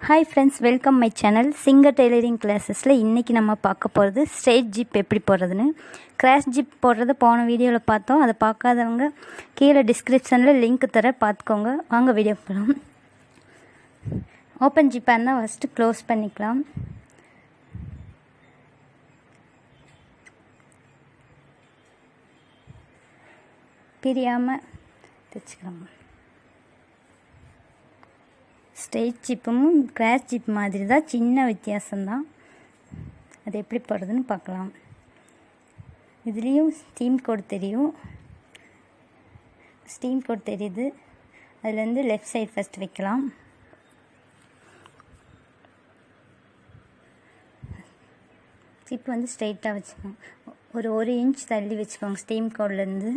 Hi friends, welcome my channel Singer tailoring classes. இன்னைக்கு நம்ம பார்க்க போறது ஸ்ட்ரைட் ஜிப் எப்படி போடுறதுன்னு. கிராஸ் ஜிப் போடுறது போன வீடியோல பார்த்தோம். அதை பார்க்காதவங்க கீழே டிஸ்கிரிப்ஷன்ல லிங்க் தர பார்த்துக்கோங்க. வாங்க வீடியோ போலாம். ஓபன் ஜிப் ஆனா ஃபர்ஸ்ட் க்ளோஸ் பண்ணிக்கலாம். பிரியாம தச்சுக்கலாம். ஸ்ட்ரெயிட் ஜிப்பும் கிராஸ் ஜிப் மாதிரி தான், சின்ன வித்தியாசம்தான். அது எப்படி போடுறதுன்னு பார்க்கலாம். இதுலேயும் ஸ்டீம் கோட் தெரியும். ஸ்டீம் கோட் தெரியுது. அதுலேருந்து லெஃப்ட் சைடு ஃபஸ்ட் வைக்கலாம். ஜிப் வந்து ஸ்ட்ரெயிட்டாக வச்சுக்கோங்க. ஒரு இன்ச் தள்ளி வச்சுக்கோங்க ஸ்டீம் கோட்லேருந்து.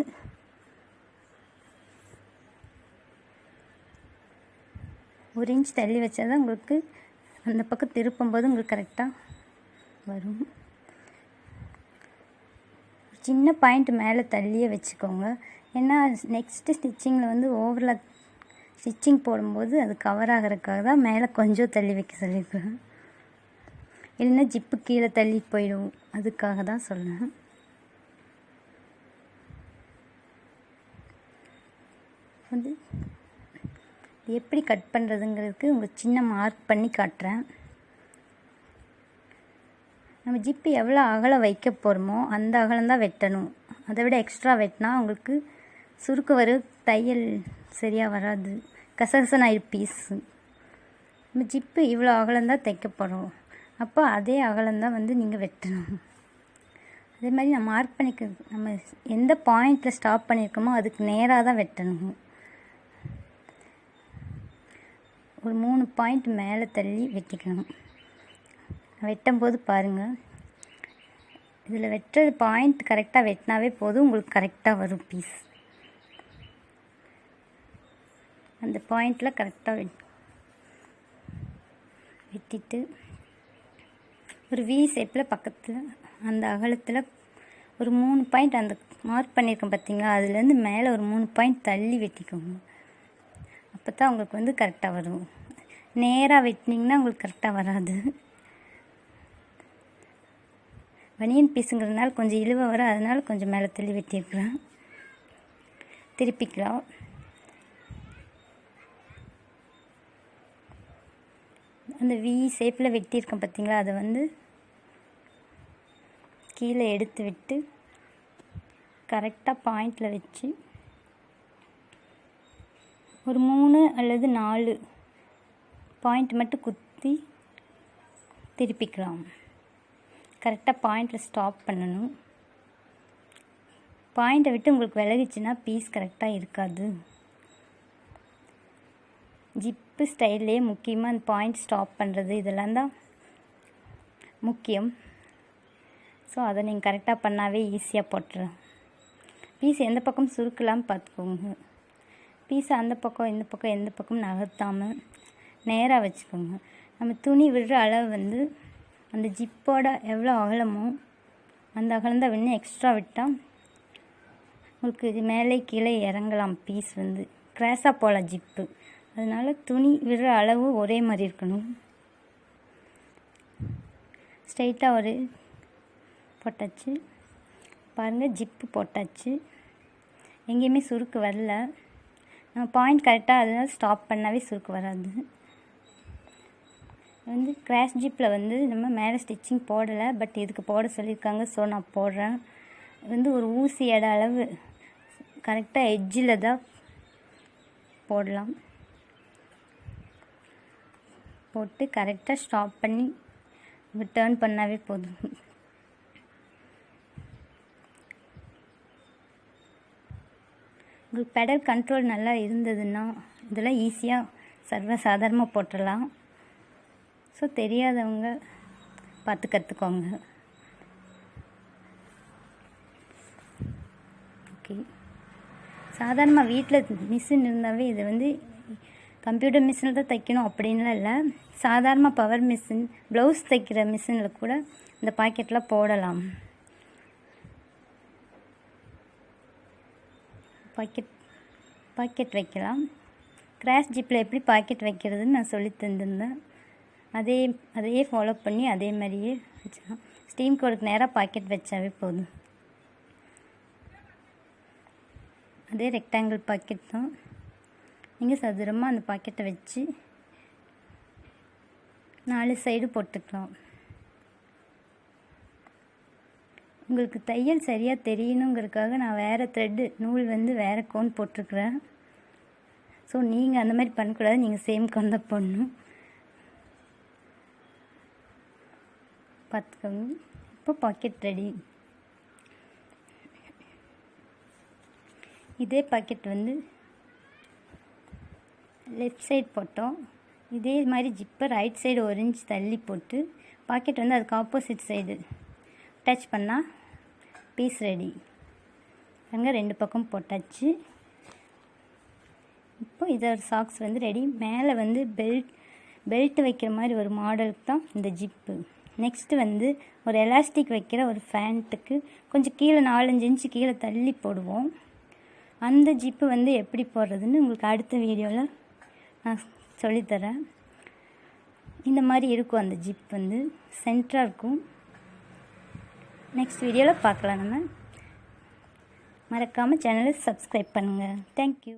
ஒரு இன்ச் தள்ளி வச்சா தான் உங்களுக்கு அந்த பக்கம் திருப்பும்போது உங்களுக்கு கரெக்டாக வரும். சின்ன பாயிண்ட் மேலே தள்ளியே வச்சுக்கோங்க. ஏன்னா நெக்ஸ்ட்டு ஸ்டிச்சிங்கில் வந்து ஓவரில் ஸ்டிச்சிங் போடும்போது அது கவர் ஆகிறதுக்காக தான் மேலே கொஞ்சம் தள்ளி வைக்க சொல்லியிருக்கேன். இல்லைன்னா ஜிப்பு கீழே தள்ளி போயிடும், அதுக்காக தான் சொல்கிறேன். வந்து எப்படி கட் பண்ணுறதுங்கிறதுக்கு உங்களுக்கு சின்ன மார்க் பண்ணி காட்டுறேன். நம்ம ஜிப்பு எவ்வளோ அகலம் வைக்க போகிறோமோ அந்த அகலம் தான் வெட்டணும். அதை விட எக்ஸ்ட்ரா வெட்டினா உங்களுக்கு சுருக்கு வரும், தையல் சரியாக வராது, கசகசன் ஆயிடும் பீஸு. நம்ம ஜிப்பு இவ்வளோ அகலம்தான் தைக்க போகிறோம், அப்போ அதே அகலம்தான் வந்து நீங்கள் வெட்டணும். அதே மாதிரி நான் மார்க் பண்ணிக்க, நம்ம எந்த பாயிண்டில் ஸ்டாப் பண்ணியிருக்கோமோ அதுக்கு நேராக தான் வெட்டணும். ஒரு 3 பாயிண்ட் மேலே தள்ளி வெட்டிக்கணும். வெட்டும்போது பாருங்கள், இதில் வெட்டுறது பாயிண்ட் கரெக்டாக வெட்டினாவே போதும், உங்களுக்கு கரெக்டாக வரும் பீஸ். அந்த பாயிண்டில் கரெக்டாக வெட்டிட்டு ஒரு வி ஷேப்பில் பக்கத்தில் அந்த அகலத்தில் ஒரு 3 பாயிண்ட் அந்த மார்க் பண்ணியிருக்கோம் பார்த்தீங்களா, அதுலேருந்து மேலே ஒரு 3 பாயிண்ட் தள்ளி வெட்டிக்கோங்க. அப்போ தான் உங்களுக்கு வந்து கரெக்டாக வரும். நேராக வெட்டினீங்கன்னா உங்களுக்கு கரெக்டாக வராது. பனியன் பீஸுங்கிறதுனால கொஞ்சம் இழுவ வரும், அதனால கொஞ்சம் மேலே தள்ளி வெட்டியிருக்கிறேன். திருப்பிக்கலாம். அந்த வி ஷேப்பில் வெட்டியிருக்கேன் பார்த்தீங்களா, அதை வந்து கீழே எடுத்து விட்டு கரெக்டாக பாயிண்டில் வச்சு ஒரு 3 அல்லது 4 பாயிண்ட் மட்டும் குத்தி திருப்பிக்கலாம். கரெக்டாக பாயிண்டில் ஸ்டாப் பண்ணணும். பாயிண்ட்டை விட்டு உங்களுக்கு விலகிச்சுன்னா பீஸ் கரெக்டாக இருக்காது. ஜிப்பு ஸ்டைல்லையே முக்கியமாக அந்த பாயிண்ட் ஸ்டாப் பண்ணுறது இதெல்லாம் தான் முக்கியம். ஸோ அதை நீங்கள் கரெக்டாக பண்ணாவே ஈஸியாக போட்டுடலாம். பீஸ் எந்த பக்கம் சுருக்கலாம்னு பார்த்துக்கோங்க. பீஸை அந்த பக்கம் இந்த பக்கம் எந்த பக்கம் நகர்த்தாமல் நேராக வச்சுக்கோங்க. நம்ம துணி விடுற அளவு வந்து அந்த ஜிப்போட எவ்வளோ அகலமோ அந்த அகலந்தான் இன்னும் எக்ஸ்ட்ரா விட்டால் உங்களுக்கு இது மேலே கீழே இறங்கலாம். பீஸ் வந்து கிராஸாக போகலாம் ஜிப்பு, அதனால் துணி விடுற அளவு ஒரே மாதிரி இருக்கணும். ஸ்ட்ரைட்டாக ஒரு போட்டாச்சு பாருங்கள், ஜிப்பு போட்டாச்சு. எங்கேயுமே சுருக்கு வரல. நம்ம பாயிண்ட் கரெக்டாக அதனால் ஸ்டாப் பண்ணாவே சுருக்கு வராது. வந்து கிராஸ் ஜிப்பில் வந்து நம்ம மேலே ஸ்டிச்சிங் போடலை, பட் இதுக்கு போட சொல்லியிருக்காங்க, ஸோ நான் போடுறேன். வந்து ஒரு ஊசி எடை அளவு கரெக்டாக எட்ஜில் தான் போடலாம். போட்டு கரெக்டாக ஸ்டாப் பண்ணி டேர்ன் பண்ணாவே போதும். உங்களுக்கு பெடல் கண்ட்ரோல் நல்லா இருந்ததுன்னா இதெல்லாம் ஈஸியாக சர்வசாதாரணமாக போட்டுடலாம். ஸோ தெரியாதவங்க பார்த்து கற்றுக்கோங்க. ஓகே, சாதாரணமாக வீட்டில் மிஷின் இருந்தாவே இது வந்து கம்ப்யூட்டர் மிஷினில் தான் தைக்கணும் அப்படின்லாம் இல்லை. சாதாரண பவர் மிஷின், ப்ளவுஸ் தைக்கிற மிஷினில் கூட இந்த பாக்கெட்டில் போடலாம். பாக்கெட் வைக்கலாம். கிராஸ் ஜிப்பில் எப்படி பாக்கெட் வைக்கிறதுன்னு நான் சொல்லி தந்திருந்தேன். அதையே ஃபாலோ பண்ணி அதே மாதிரியே வச்சுக்கலாம். ஸ்டீம் கோடுக்கு நேராக பாக்கெட் வச்சாவே போதும். அதே ரெக்டாங்கிள் பாக்கெட் தான். நீங்கள் சதுரமாக அந்த பாக்கெட்டை வச்சு 4 சைடு போட்டுக்கலாம். உங்களுக்கு தையல் சரியாக தெரியணுங்கிறதுக்காக நான் வேறு த்ரெட்டு நூல் வேறு கோன் போட்டிருக்கிறேன். ஸோ நீங்கள் அந்த மாதிரி பண்ணக்கூடாது, நீங்கள் சேம் கோன் தான் போடணும். பார்த்துக்கோங்க. இப்போ பாக்கெட் ரெடி. இதே பாக்கெட் லெஃப்ட் சைடு போட்டோம். இதே மாதிரி ஜிப்பை ரைட் சைடு 1 இன்ச் தள்ளி போட்டு பாக்கெட் அதுக்கு ஆப்போசிட் சைடு டச் பண்ணால் பீஸ் ரெடி. அங்கே 2 பக்கம் போட்டாச்சு. இப்போ இதோட சாக்ஸ் ரெடி. மேலே பெல்ட் வைக்கிற மாதிரி ஒரு மாடலுக்கு தான் இந்த ஜிப்பு. நெக்ஸ்ட்டு ஒரு எலாஸ்டிக் வைக்கிற ஒரு ஃபேண்ட்டுக்கு கொஞ்சம் கீழே 4-5 இன்ச்சு கீழே தள்ளி போடுவோம். அந்த ஜிப்பு எப்படி போடுறதுன்னு உங்களுக்கு அடுத்த வீடியோவில் நான் சொல்லித்தரேன். இந்த மாதிரி இருக்கும் அந்த ஜிப் சென்டராக இருக்கும். நெக்ஸ்ட் வீடியோவில் பார்க்கலாம். நம்ம மறக்காமல் சேனலை சப்ஸ்கிரைப் பண்ணுங்கள். தேங்க்யூ.